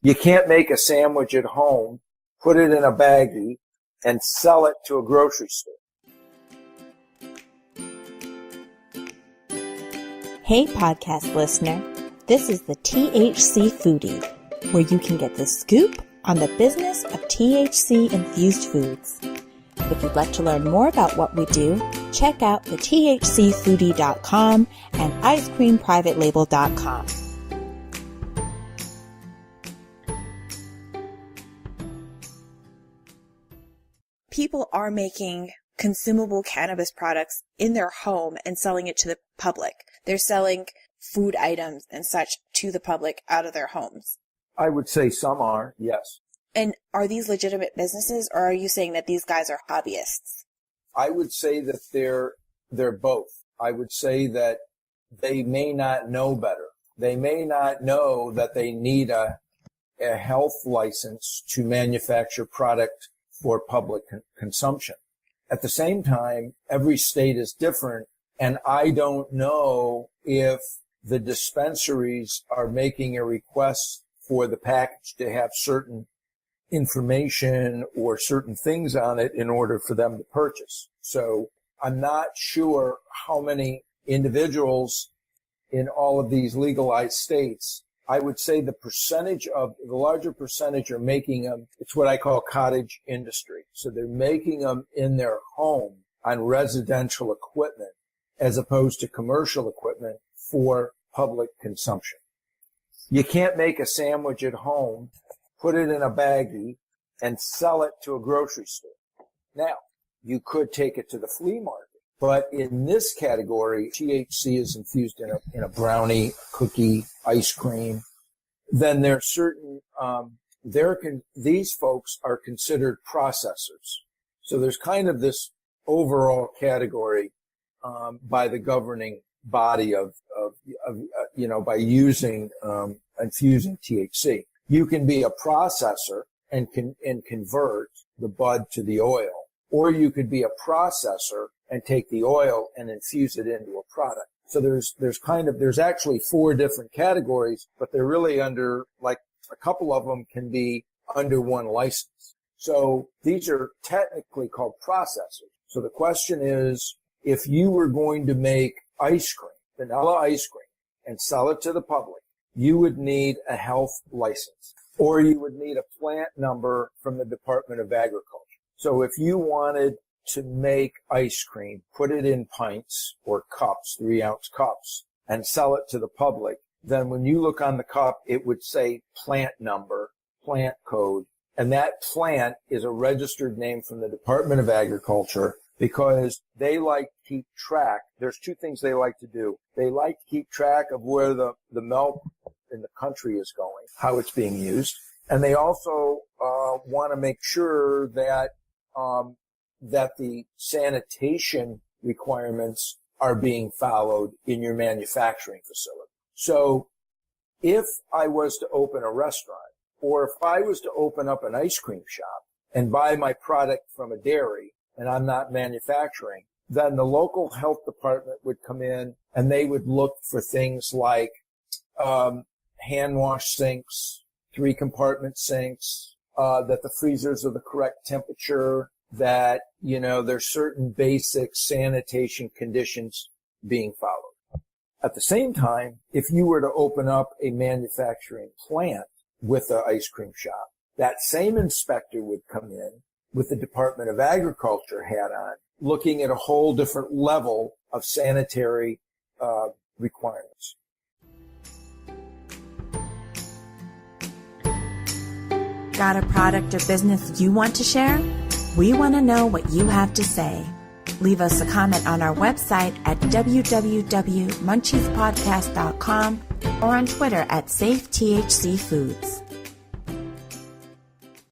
You can't make a sandwich at home, put it in a baggie, and sell it to a grocery store. Hey, podcast listener. This is the THC Foodie, where you can get the scoop on the business of THC-infused foods. If you'd like to learn more about what we do, check out the THCFoodie.com and icecreamprivatelabel.com. People are making consumable cannabis products in their home and selling it to the public. They're selling food items and such to the public out of their homes. I would say some are, yes. And are these legitimate businesses, or are you saying that these guys are hobbyists? I would say that they're both. I would say that they may not know better. They may not know that they need a health license to manufacture product for public consumption. At the same time, every state is different, and I don't know if the dispensaries are making a request for the package to have certain information or certain things on it in order for them to purchase. So I'm not sure how many individuals in all of these legalized states. I would say the larger percentage are making them, it's what I call cottage industry. So they're making them in their home on residential equipment as opposed to commercial equipment for public consumption. You can't make a sandwich at home, put it in a baggie, and sell it to a grocery store. Now, you could take it to the flea market, but in this category, THC is infused in a brownie, cookie, ice cream. Then there are certain, these folks are considered processors. So there's kind of this overall category by the governing body of by using infusing THC. You can be a processor and convert the bud to the oil, or you could be a processor and take the oil and infuse it into a product. So there's actually 4 different categories, but they're really under, like, a couple of them can be under one license. So these are technically called processors. So the question is, if you were going to make ice cream, vanilla ice cream, and sell it to the public, you would need a health license, or you would need a plant number from the Department of Agriculture. So if you wanted to make ice cream, put it in pints or cups, 3-ounce cups, and sell it to the public, then when you look on the cup, it would say plant number, plant code, and that plant is a registered name from the Department of Agriculture, because they like to keep track. There's 2 things they like to do. They like to keep track of where the milk in the country is going, how it's being used, and they also want to make sure that the sanitation requirements are being followed in your manufacturing facility. So if I was to open a restaurant, or if I was to open up an ice cream shop and buy my product from a dairy and I'm not manufacturing, then the local health department would come in and they would look for things like hand wash sinks, 3-compartment sinks, that the freezers are the correct temperature, that, there's certain basic sanitation conditions being followed. At the same time, if you were to open up a manufacturing plant with an ice cream shop, that same inspector would come in with the Department of Agriculture hat on, looking at a whole different level of sanitary requirements. Got a product or business you want to share? We want to know what you have to say. Leave us a comment on our website at www.munchiespodcast.com or on Twitter at SafeTHCFoods.